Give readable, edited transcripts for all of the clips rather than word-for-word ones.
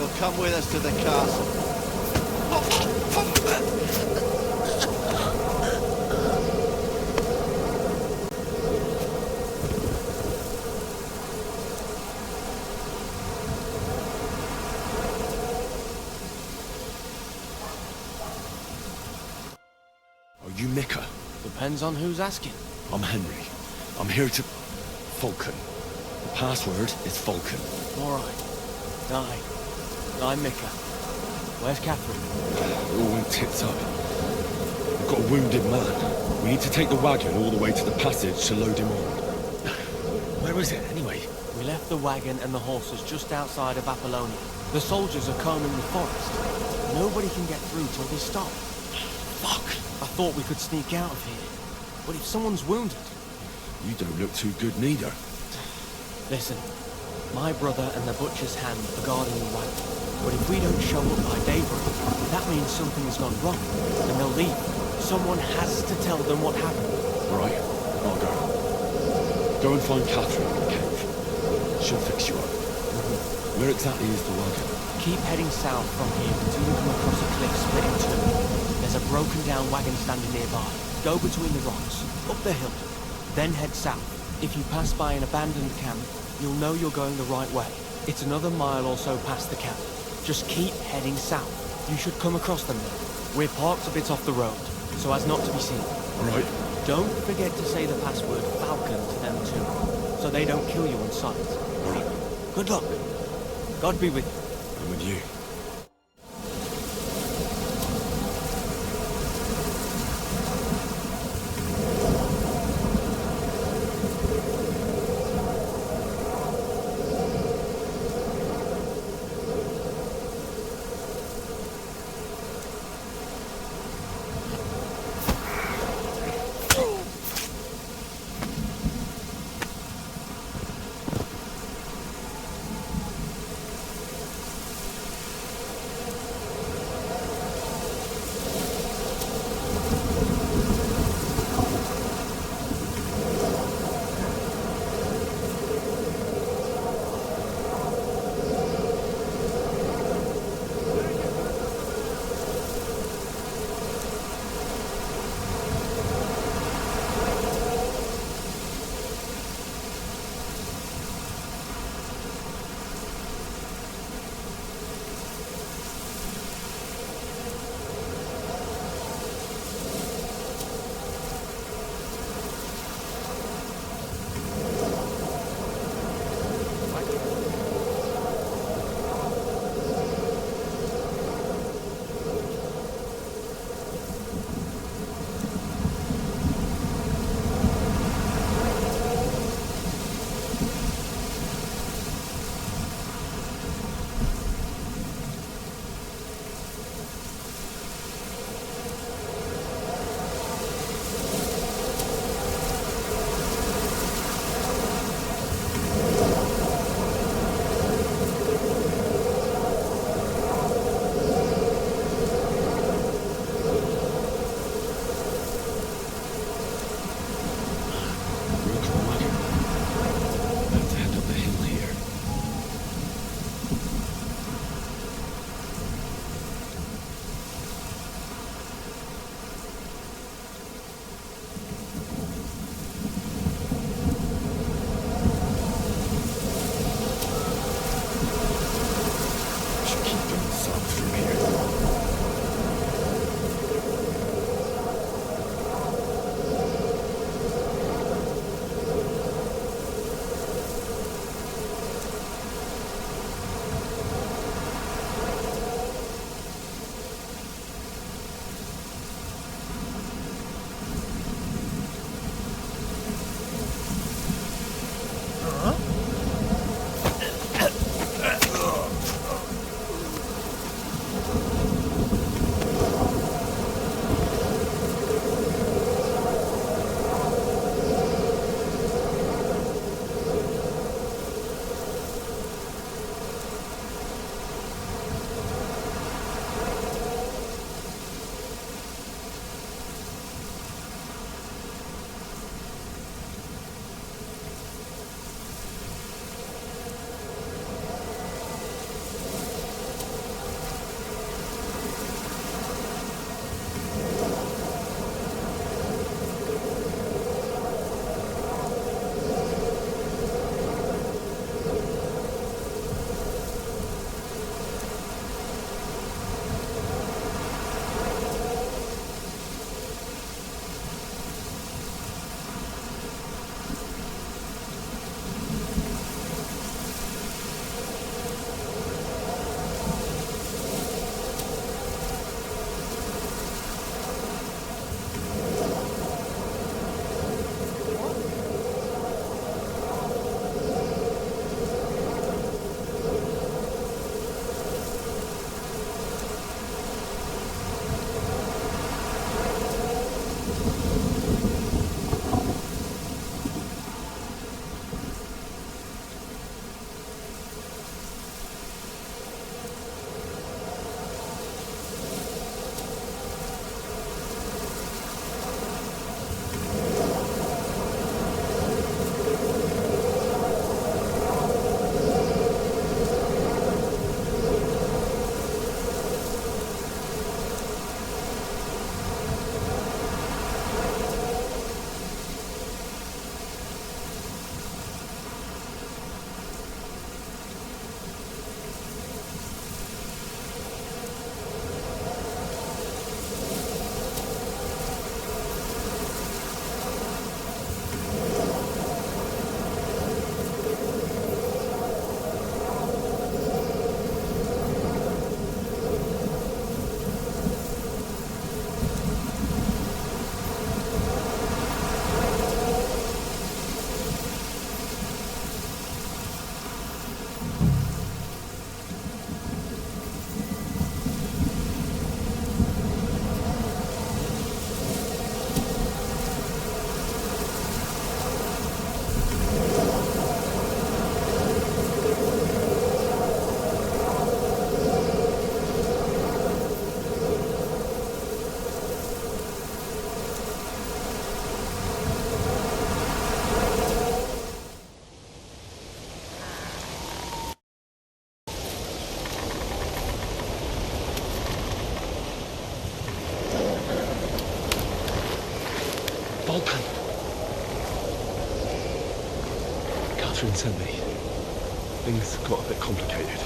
You'll come with us to the castle. Are you Mika? Depends on who's asking. I'm Henry. I'm here to... Falcon. The password is Falcon. Alright. I'm Mika. Where's Catherine? It all went tits up. We've got a wounded man. We need to take the wagon all the way to the passage to load him on. Where is it, anyway? We left the wagon and the horses just outside of Apollonia. The soldiers are combing the forest. Nobody can get through till they stop. Fuck! I thought we could sneak out of here. But if someone's wounded... You don't look too good neither. Listen, my brother and the butcher's hand are guarding the wagon. But if we don't show up by daybreak, that means something has gone wrong, and they'll leave. Someone has to tell them what happened. All right, I'll go. Go and find Catherine in the cave. She'll fix you up. Where exactly is the wagon? Keep heading south from here until you come across a cliff split in two. There's a broken down wagon standing nearby. Go between the rocks, up the hill, then head south. If you pass by an abandoned camp, you'll know you're going the right way. It's another mile or so past the camp. Just keep heading south. You should come across them then. We're parked a bit off the road, so as not to be seen. All right. Don't forget to say the password Falcon to them too, so they don't kill you on sight. All right. Good luck. God be with you. I'm with you. Volpan! Catherine sent me. Things got a bit complicated.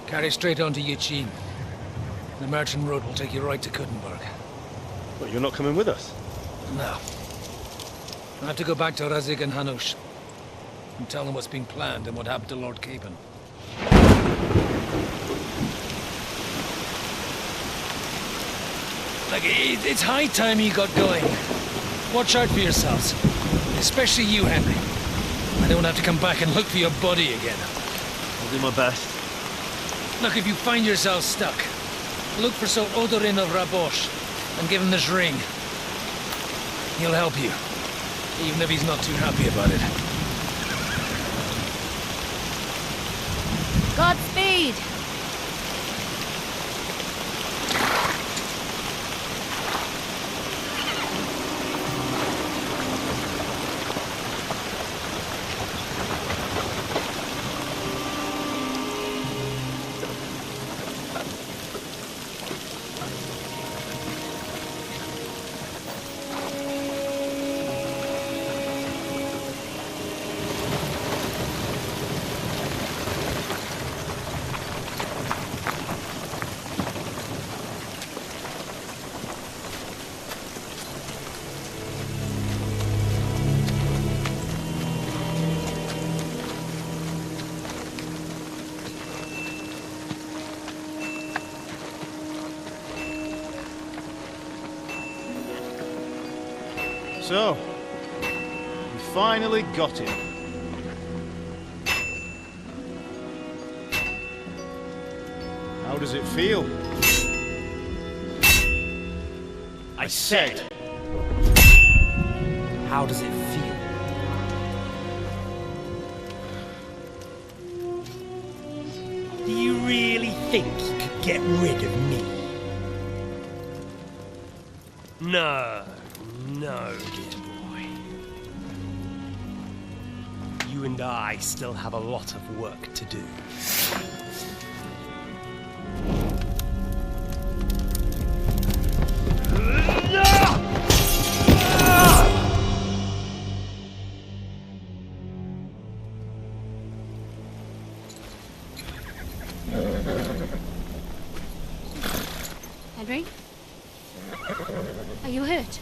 Carry straight on to Yichin. The merchant road will take you right to Kuttenberg. But you're not coming with us? No. I have to go back to Razik and Hanush and tell them what's been planned and what happened to Lord Capon. Like, it's high time you got going. Watch out for yourselves. Especially you, Henry. I don't have to come back and look for your body again. I'll do my best. Look, if you find yourself stuck, look for Sir Odorin of Rabosh and give him this ring. He'll help you, even if he's not too happy about it. Godspeed! So, we finally got him. How does it feel? I said, how does it feel? Do you really think you could get rid of me? No, dear boy. You and I still have a lot of work to do. Henry? Are you hurt?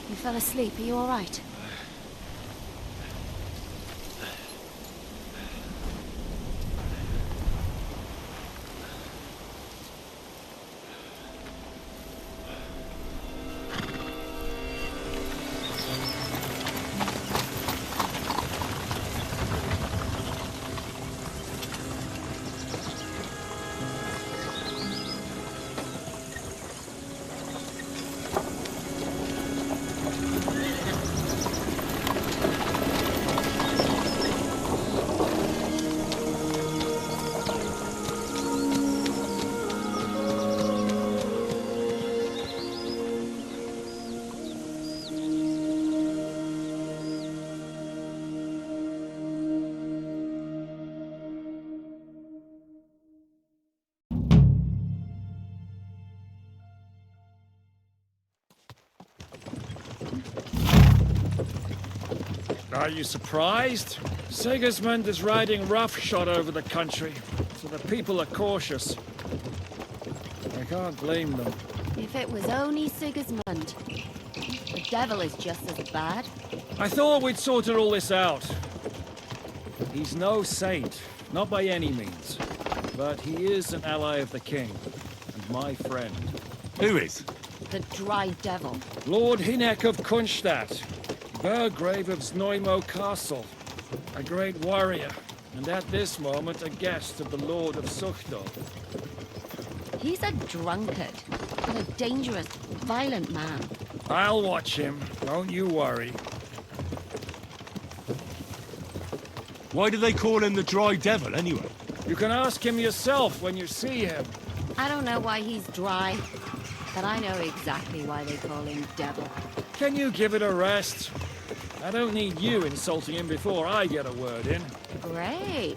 You fell asleep. Are you all right? Are you surprised? Sigismund is riding roughshod over the country, so the people are cautious. can't blame them. If it was only Sigismund. The devil is just as bad. I thought we'd sorted all this out. He's no saint, not by any means. But he is an ally of the king, and my friend. Who is? The dry devil. Lord Hinek of Kunstadt, Burgrave of Znojmo Castle, a great warrior, and at this moment a guest of the Lord of Suchdol. He's a drunkard, but a dangerous, violent man. I'll watch him, don't you worry. Why do they call him the Dry Devil, anyway? You can ask him yourself when you see him. I don't know why he's dry, but I know exactly why they call him devil. Can you give it a rest? I don't need you insulting him before I get a word in. Great.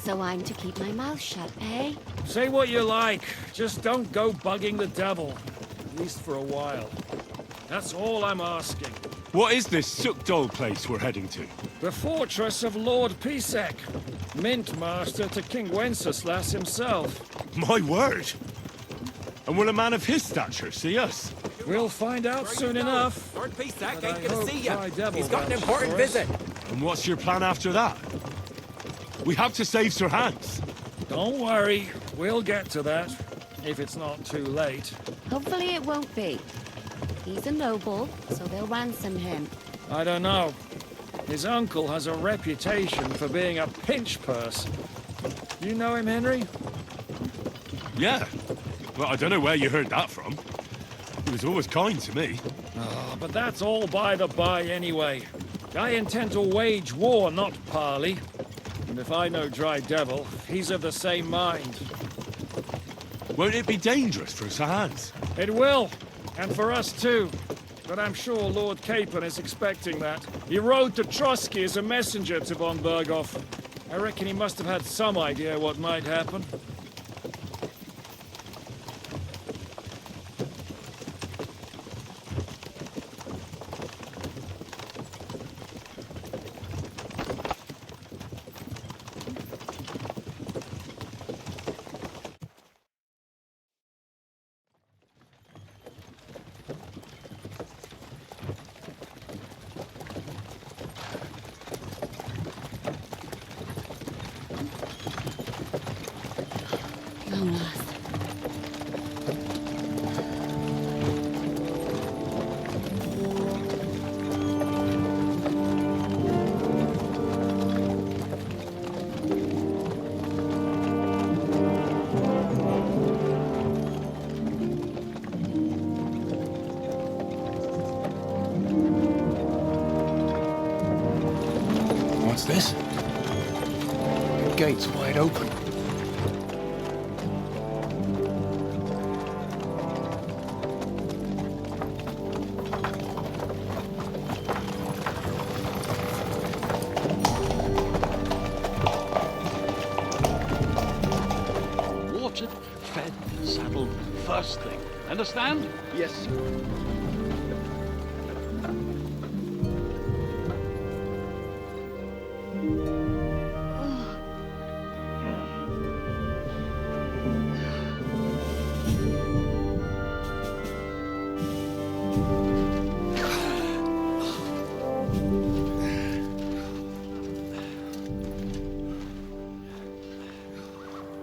So I'm to keep my mouth shut, eh? Say what you like, just don't go bugging the devil. At least for a while. That's all I'm asking. What is this Suchdol place we're heading to? The fortress of Lord Pisek, Mint Master to King Wenceslas himself. My word! And will a man of his stature see us? We'll find out soon enough. Lord Pisek But ain't I gonna hope see you. Dry Devil He's got an vouches important for us. visit. And what's your plan after that? We have to save Sir Hans. Don't worry, we'll get to that, if it's not too late. Hopefully it won't be. He's a noble, so they'll ransom him. I don't know. His uncle has a reputation for being a pinch purse. You know him, Henry? Yeah. Well, I don't know where you heard that from. He was always kind to me. Oh, but that's all by the by anyway. I intend to wage war, not parley. And if I know Dry Devil, he's of the same mind. Won't it be dangerous for Sir Hans? It will, and for us too. But I'm sure Lord Capon is expecting that. He rode to Trotsky as a messenger to von Berghoff. I reckon he must have had some idea what might happen. Long last. What's this? The gate's wide open. Watered, fed, saddled, first thing. Understand? Yes, sir.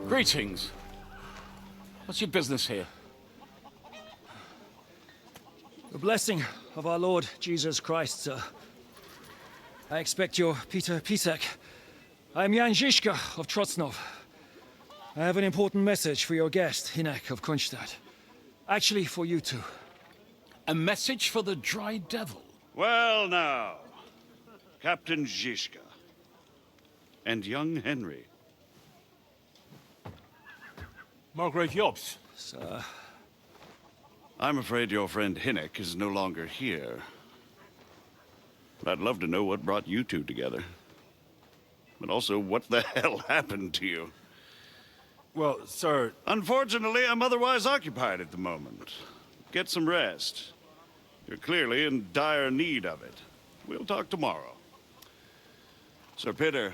Greetings. What's your business here? The blessing of our Lord Jesus Christ, sir. I expect you're Peter Pisek. I'm Jan Žižka of Trocnov. I have an important message for your guest, Hinek of Kunstadt. Actually, for you two. A message for the Dry Devil. Well now, Captain Žižka and young Henry. Margrave Jobs. Sir. I'm afraid your friend Hinek is no longer here. But I'd love to know what brought you two together. But also, what the hell happened to you? Well, sir... Unfortunately, I'm otherwise occupied at the moment. Get some rest. You're clearly in dire need of it. We'll talk tomorrow. Sir Peter,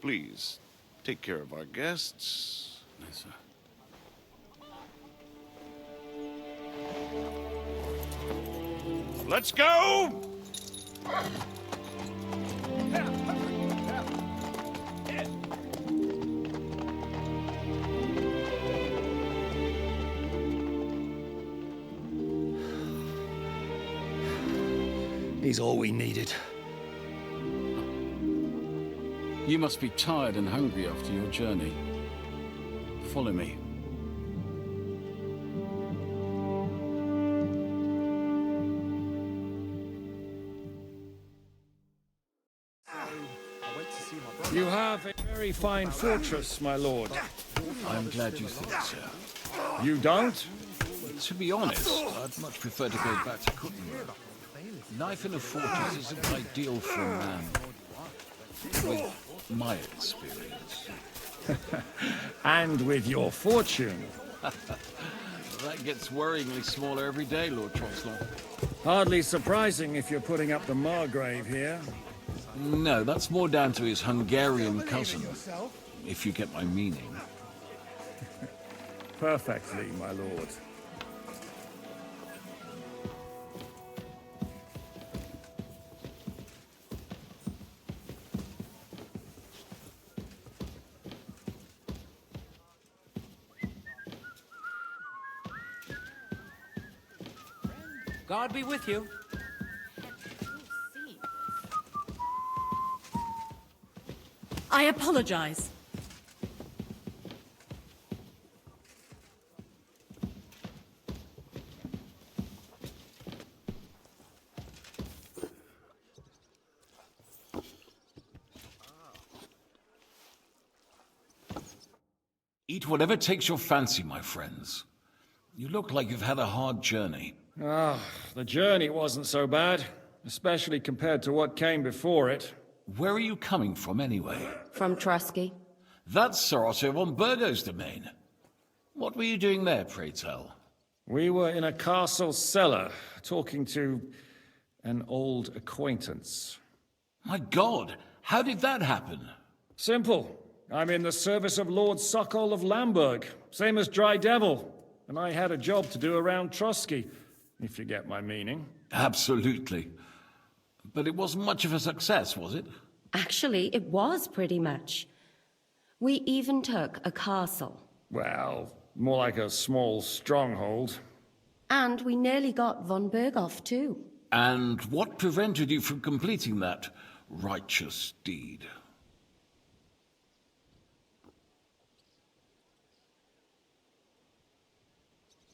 please, take care of our guests. Yes, sir. Let's go! He's all we needed. You must be tired and hungry after your journey. Follow me. You have a very fine fortress, my lord. I'm glad you think so. You don't? To be honest, I'd much prefer to go back to cooking. Life in a fortress isn't ideal for a man. With my experience. And with your fortune. That gets worryingly smaller every day, Lord Trotslow. Hardly surprising if you're putting up the Margrave here. No, that's more down to his Hungarian cousin, if you get my meaning. Perfectly, my lord. God be with you. I apologize. Eat whatever takes your fancy, my friends. You look like you've had a hard journey. Ah, the journey wasn't so bad, especially compared to what came before it. Where are you coming from, anyway? From Trusky. That's Sir Otto von Burgo's domain. What were you doing there, pray tell? We were in a castle cellar, talking to an old acquaintance. My God, how did that happen? Simple. I'm in the service of Lord Sokol of Lamberg, same as Dry Devil, and I had a job to do around Trusky, if you get my meaning. Absolutely. But it wasn't much of a success, was it? Actually, it was pretty much. We even took a castle. Well, more like a small stronghold. And we nearly got von Berghoff, too. And what prevented you from completing that righteous deed?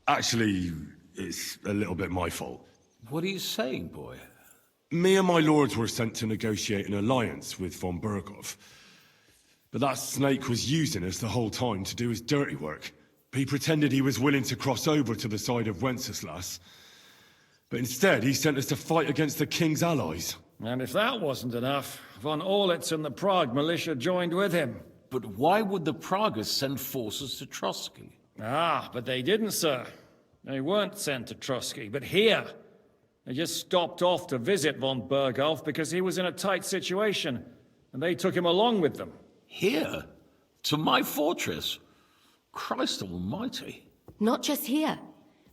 Actually, it's a little bit my fault. What are you saying, boy? Me and my lords were sent to negotiate an alliance with von Berghoff. But that snake was using us the whole time to do his dirty work. He pretended he was willing to cross over to the side of Wenceslas. But instead, he sent us to fight against the king's allies. And if that wasn't enough, von Orlitz and the Prague militia joined with him. But why would the Praguers send forces to Trusky? Ah, but they didn't, sir. They weren't sent to Trusky, but here. They just stopped off to visit von Berghoff because he was in a tight situation, and they took him along with them. Here? To my fortress? Christ almighty. Not just here,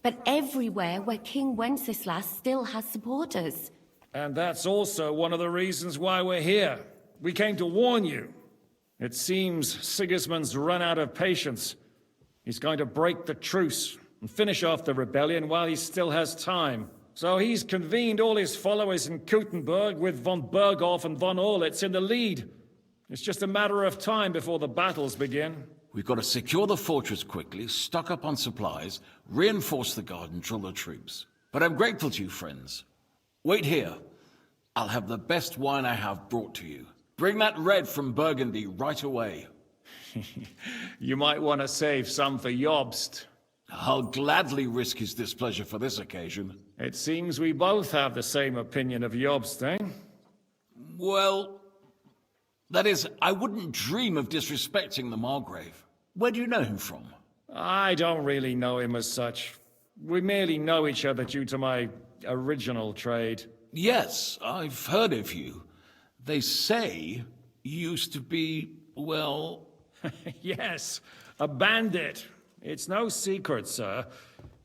but everywhere where King Wenceslas still has supporters. And that's also one of the reasons why we're here. We came to warn you. It seems Sigismund's run out of patience. He's going to break the truce and finish off the rebellion while he still has time. So he's convened all his followers in Kuttenberg with von Berghoff and von Orlitz in the lead. It's just a matter of time before the battles begin. We've got to secure the fortress quickly, stock up on supplies, reinforce the guard and drill the troops. But I'm grateful to you, friends. Wait here. I'll have the best wine I have brought to you. Bring that red from Burgundy right away. You might want to save some for Jobst. I'll gladly risk his displeasure for this occasion. It seems we both have the same opinion of Jobst, eh? Well, that is, I wouldn't dream of disrespecting the Margrave. Where do you know him from? I don't really know him as such. We merely know each other due to my original trade. Yes, I've heard of you. They say you used to be, well... Yes, a bandit. It's no secret, sir.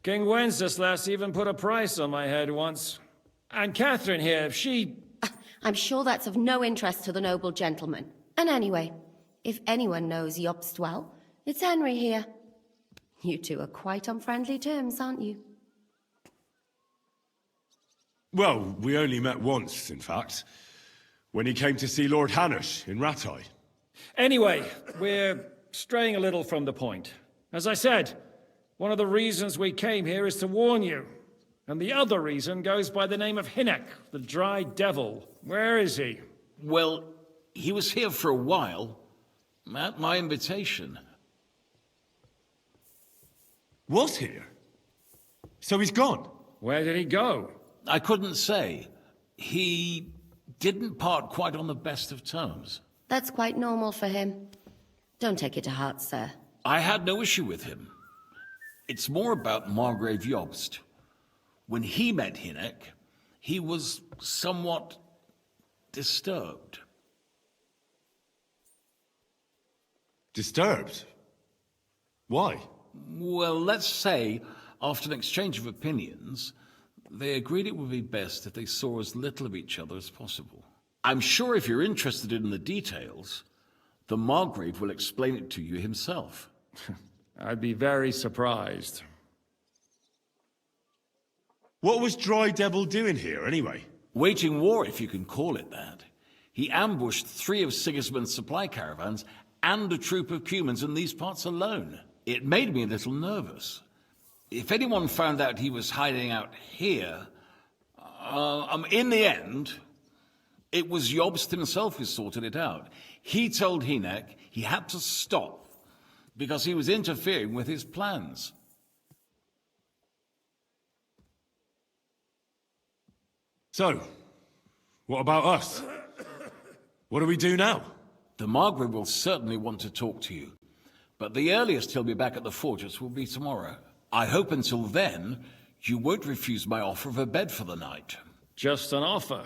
King Wenceslas even put a price on my head once. And Catherine here, she... I'm sure that's of no interest to the noble gentleman. And anyway, if anyone knows Jobst well, it's Henry here. You two are quite on friendly terms, aren't you? Well, we only met once, in fact. When he came to see Lord Hanush in Rattay. Anyway, we're straying a little from the point. As I said, one of the reasons we came here is to warn you. And the other reason goes by the name of Hinek, the Dry Devil. Where is he? Well, he was here for a while, at my invitation. Was here? So he's gone? Where did he go? I couldn't say. He didn't part quite on the best of terms. That's quite normal for him. Don't take it to heart, sir. I had no issue with him. It's more about Margrave Jobst. When he met Hinek, he was somewhat disturbed. Disturbed? Why? Well, let's say, after an exchange of opinions, they agreed it would be best if they saw as little of each other as possible. I'm sure if you're interested in the details, the Margrave will explain it to you himself. I'd be very surprised. What was Dry Devil doing here, anyway? Waging war, if you can call it that. He ambushed 3 of Sigismund's supply caravans and a troop of Cumans in these parts alone. It made me a little nervous. If anyone found out he was hiding out here, in the end, it was Jobst himself who sorted it out. He told Hinek he had to stop because he was interfering with his plans. So, what about us? What do we do now? The Margrave will certainly want to talk to you, but the earliest he'll be back at the fortress will be tomorrow. I hope until then, you won't refuse my offer of a bed for the night. Just an offer.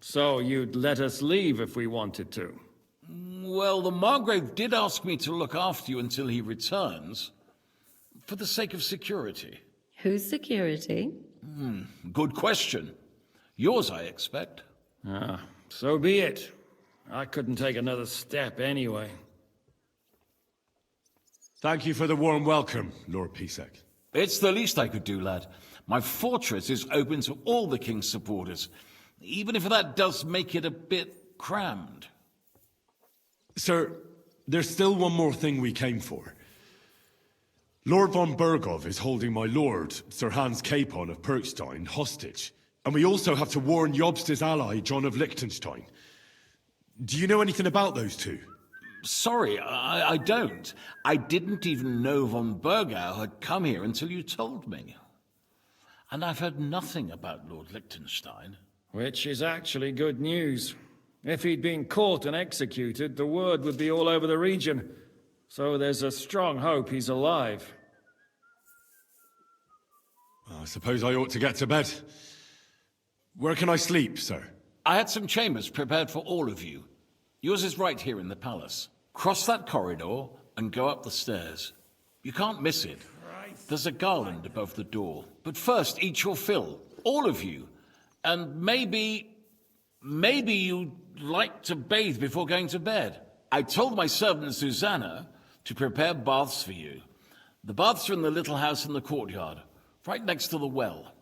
So you'd let us leave if we wanted to? Well, the Margrave did ask me to look after you until he returns, for the sake of security. Whose security? Good question. Yours, I expect. So be it. I couldn't take another step anyway. Thank you for the warm welcome, Lord Pisek. It's the least I could do, lad. My fortress is open to all the king's supporters, even if that does make it a bit crammed. Sir, there's still one more thing we came for. Lord von Bergov is holding my lord, Sir Hans Capon of Perkstein, hostage. And we also have to warn Jobst's ally, John of Liechtenstein. Do you know anything about those two? Sorry, I don't. I didn't even know von Bergau had come here until you told me. And I've heard nothing about Lord Liechtenstein. Which is actually good news. If he'd been caught and executed, the word would be all over the region. So there's a strong hope he's alive. I suppose I ought to get to bed. Where can I sleep, sir? I had some chambers prepared for all of you. Yours is right here in the palace. Cross that corridor and go up the stairs. You can't miss it. There's a garland above the door. But first, eat your fill. All of you. And maybe you'd like to bathe before going to bed. I told my servant Susanna to prepare baths for you. The baths are in the little house in the courtyard, right next to the well.